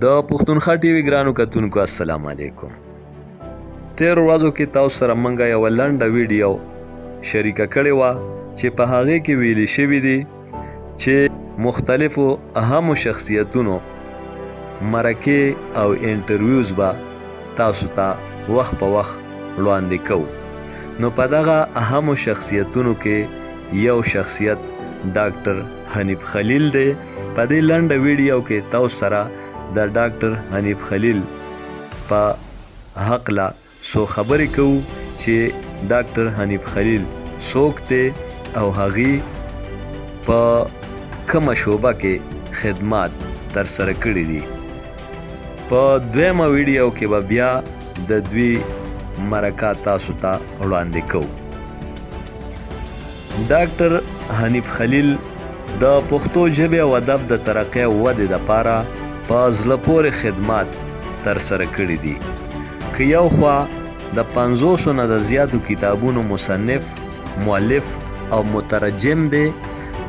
د پښتونخوا ټي وي ګرانو کتونکو السلام علیکم. تیر ورځو کې تاسو سره مونږه یو لنډه ویډیو شریکه کړې وه چې په هغې کې ویلي شوي دي چې مختلفو اهمو شخصیتونو مرکې او انټرویوز به تاسو ته وخت په وخت وړاندې کوو. نو په دغه اهمو شخصیتونو کې یو شخصیت ډاکټر حنیف خلیل دی. په دې لنډه ویډیو کې تاسو سره د ډاکټر حنیف خلیل په حقله څو خبرې کوو چې ډاکټر حنیف خلیل څوک دی او هغې په کومه شعبه کې خدمات ترسره کړي دي. په دویمه ویډیو کې به بیا د دوی مرکه تاسو ته وړاندې کوو. ډاکټر حنیف خلیل د پښتو ژبې او ادب د ترقۍ او ودې دپاره په زړه پورې خدمات ترسره کړي دي. که یو خوا د 500 نه د زیاتو کتابونو مصنف، مؤلف او مترجم دی،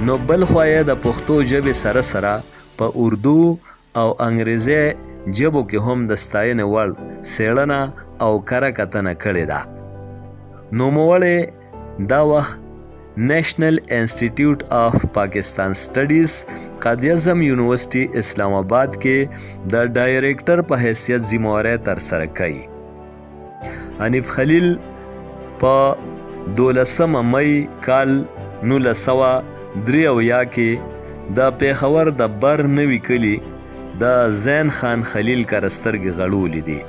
نو بل خوا یې د پښتو ژبې سره سره په اردو او انګریزي ژبو کې هم د ستاینې وړ څېړنه او کره کتنه کړې ده. نوموړی دا وخت نیشنل انسټیټیوټ آف پاکستان سټډیز قائد اعظم یونیورسٹی اسلام آباد کې د ډایریکټر په حیثیت ذمہواری ترسره کوي. حنیف خلیل په 12 مئی کال 1983 کې د پیښور د بر نوي کلي د زین خان خلیل کرسترګې غړولې دي.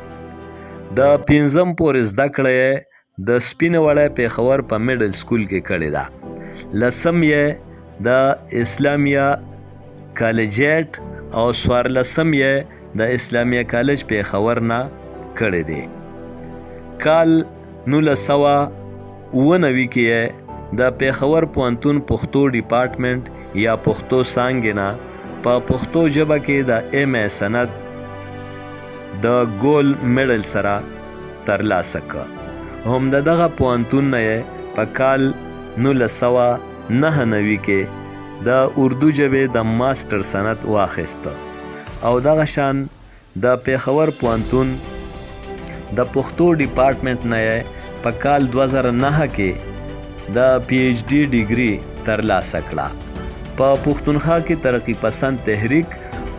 د 5م پورې زده کړه د سپینه وړه پیښور په میډل سکول کې کړې ده. 10م یې د اسلامیه کالجیټ او 14م یې د اسلامیه کالج پیښور نه کړې دی. کال 1999 کې یې د پیښور پوهنتون پښتو ډپارټمنټ یا پښتو څانګې نه په پښتو ژبه کې د ایم اے سند د ګولډ میډل سره ترلاسه کړ. هم د دغه پوهنتون نه یې په کال 1999 کې د اردو ژبې د ماسټر سند واخیسته او دغه شان د پیښور پوهنتون د پښتو ډپارټمنټ نه یې په کال 2009 کې د پی ایچ ډي ډیګري ترلاسه کړه. په پښتونخوا کې ترقی پسند تحریک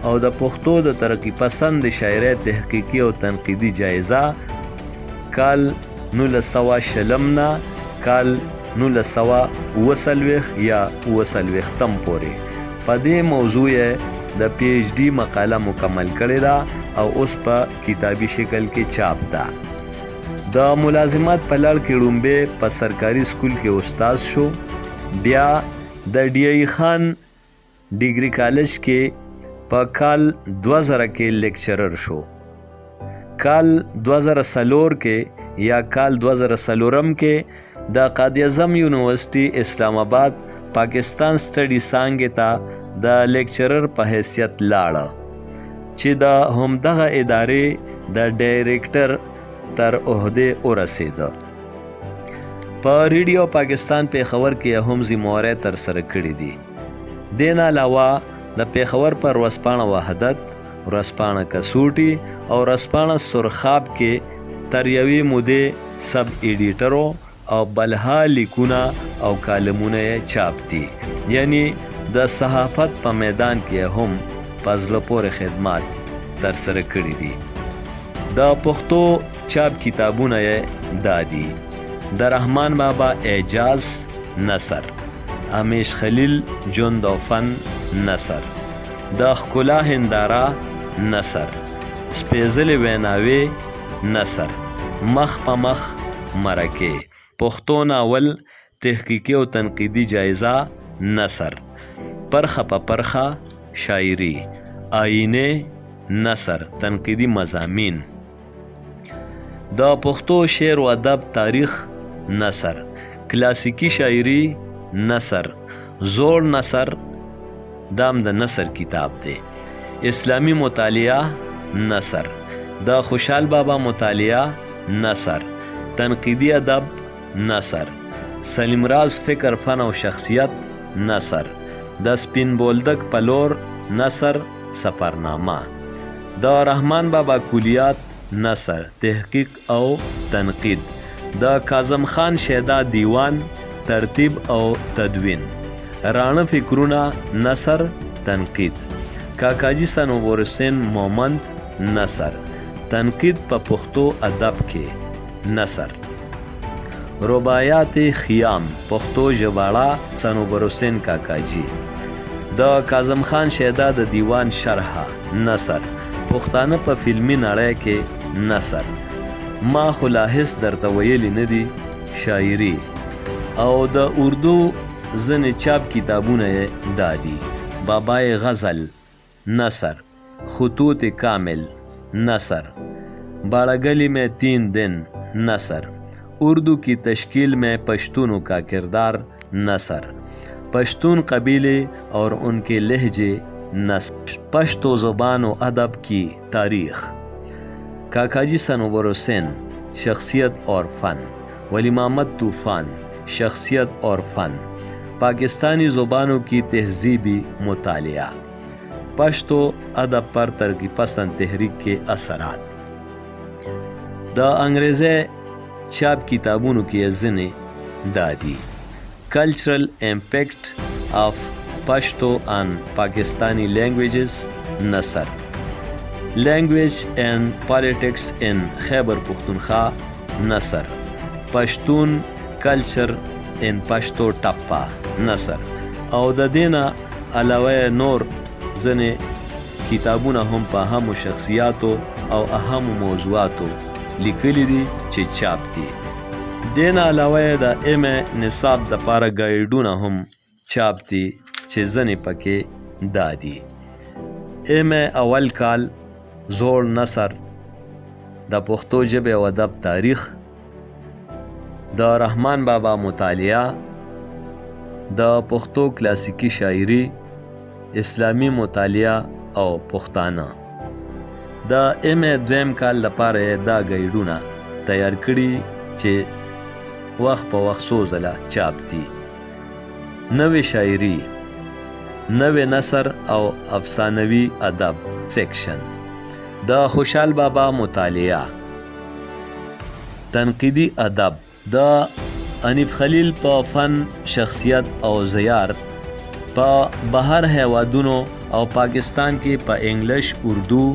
او د پښتو د ترقی پسند شاعرۍ تحقیقي او تنقیدي جایزه کال 1940 نه کال 1940 یا 1940 پورې په دې موضوع یې د پی ایچ ډي مقاله مکمل کړې ده او اوس په کتابي شکل کې چاپ ده. د ملازمت په لړ کې لومبې په سرکاري سکول کې استاد شو. بیا د ډي ای خان ډیګري کالج کې په کال 2000 کې لیکچرر شو. کال 2004 کې یا کال 2004 کې د قائد اعظم یونیورسٹی اسلام آباد پاکستان سټډي څانګې ته د لیکچرر په حیثیت لاړه چې د همدغه ادارې د ډایریکټر تر عهدې ورسېده. په ریډیو پاکستان پیښور کې هم ذمہواری ترسره کړې دي. دې نه علاوه د پیښور پر ورځپاڼه وحدت، ورځپاڼه کسوټي او ورځپاڼه سرخاب کې تر یوې مودې سب ایډیټرو او بلها لیکونه او کالمونه یې چاپ دي. یعنی د صحافت په میدان کې هم په زړه پورې خدمات ترسره کړي دي. د پښتو چاپ کتابونه یې دا دي: د رحمان بابا اعجاز نثر، امیش خلیل ژوند او فن نثر، د ښکلا هنداره نثر، سپېڅلې ویناوې نثر، مخ په مخ مرکې، پښتو ناول تحقیقي او تنقیدي جایزه نثر، پرخه په پرخه شاعري، آینه نثر، تنقیدي مضامین، د پښتو شعر و ادب تاریخ نثر، کلاسیکی شاعري نثر، زوړ نثر دام د نثر کتاب دی، اسلامی مطالعه نثر، د خوشحال بابا مطالعه نثر، تنقیدي ادب نثر، سلیم راز فکر فن او شخصیت نثر، د سپین بولدک پلور نثر، سفرنامه، د رحمان بابا کلیات نثر تحقیق او تنقید، د کاظم خان شیدا دیوان ترتیب او تدوین، رانه فکرونه نثر تنقید، کاکاجي صنوبر حسین مومند نثر تنقید په پښتو ادب کې نثر، رباعیات خیام پښتو ژباړه صنوبر حسین کاکاجي، د کاظم خان شیدا د دیوان شرحه نثر پښتانه په فلمي نړۍ کې نثر، ما خو لا هیڅ درته ویلي نه دي شاعري، او د اردو ځینې چاپ کتابونه یې دا دي: بابای غزل نثر، خطوط کامل نثر، باڑاگلی میں 3 دن نثر، اردو کی تشکیل میں پشتونوں کا کردار نثر، پشتون قبیلے اور ان کے لہجے نثر، پشتو زبان و ادب کی تاریخ، کاکاجی صنوبر حسین شخصیت اور فن، ولی محمد طوفان شخصیت اور فن، پاکستانی زبانوں کی تہذیبی مطالعہ، پشتو ادب پر ترقی پسند تحریک کے اثرات، د انګریزي چاپ کتابونو کې ځینې دا دي: کلچرل امپیکٹ آف پشتو آن پاکستانی لینگویجز نثر، لینگویج اینڈ پالیٹکس ان خیبر پختونخوا نثر، پشتون کلچر ان پشتو ټپه نثر، او د دې نه علاوه نور ځینې کتابونه هم په اهمو شخصیاتو او اهمو موضوعاتو لیکلي دي چې چاپ دي. دې نه علاوه د ایم نصاب دپاره ګایډونه هم چاپ دي چې ځینې پکې دا دي: ایم اول کال زوړ نثر، د پښتو ژبې او ادب تاریخ، د رحمان بابا مطالعه، د پښتو کلاسیکی شاعري، اسلامی مطالعه او پښتانه. د ایم دویم کال لپاره دا ګایډونه تیار کړي چې وخت په وخت څو ځله چاپ دي: نوې شاعري، نوې نثر او افسانوي ادب فکشن، د خوشحال بابا مطالعه، تنقیدي ادب، د حنیف خلیل په فن، شخصیت او زیار په بهر هیوادونو او پاکستان کې په انګلیش، اردو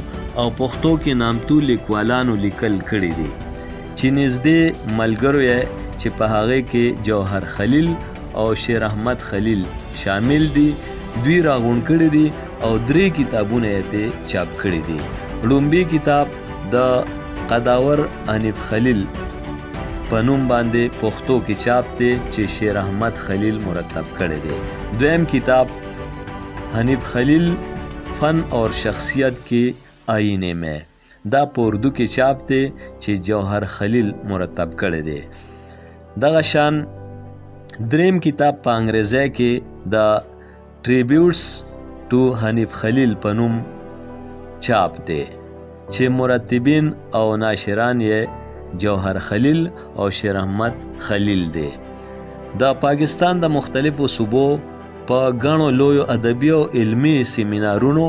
او پښتو کې نامتو لیکوالانو لیکل کړي دي چې نږدې ملګرو یې چې په هغې کې جوهر خلیل او شیر احمد خلیل شامل دي، دوی راغونډ کړي دي او 3 کتابونه یې ته چاپ کړي دي. لومبي کتاب د قداور حنیف خلیل په نوم باندې پښتو کې چاپ دی چې شیر احمد خلیل مرتب کړی دی. دویم کتاب حنیف خلیل فن اور شخصیت کې آئینے میں، دا په اردو کې چاپ دی چې جوهر خلیل مرتب کړی دی. دغه شان دریم کتاب په انګریزی کې د ټریبیوټس ټو حنیف خلیل په نوم چاپ دی چې مرتبین او ناشران یې جوهر خلیل او شیر احمد خلیل دی. د پاکستان د مختلفو صوبو په غنو لویو ادبي او علمي سیمینارونو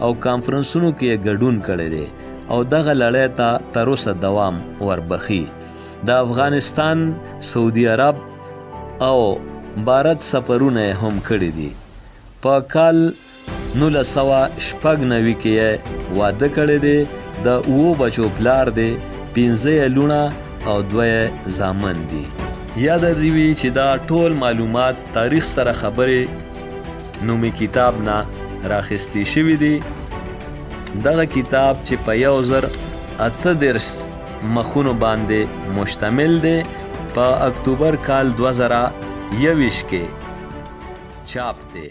او کانفرنسونو کې ګډون کړی دی او دغه لړۍ ته تر اوسه دوام وربخي. د افغانستان، سعودي عرب او بھارت سفرونه هم کړي دي. په کال 1996 کې یې واده کړی دی، د 7 بچو پلار دی، 15 لونه او 2 زامن دي. یاد دې وي چې دا ټول معلومات تاریخ سره خبرې نومي کتاب نه راخیستې شوي دي. دغه کتاب چې په 1038 مخونو باندې مشتمل دی، په اکتوبر کال 2021 کې چاپ دی.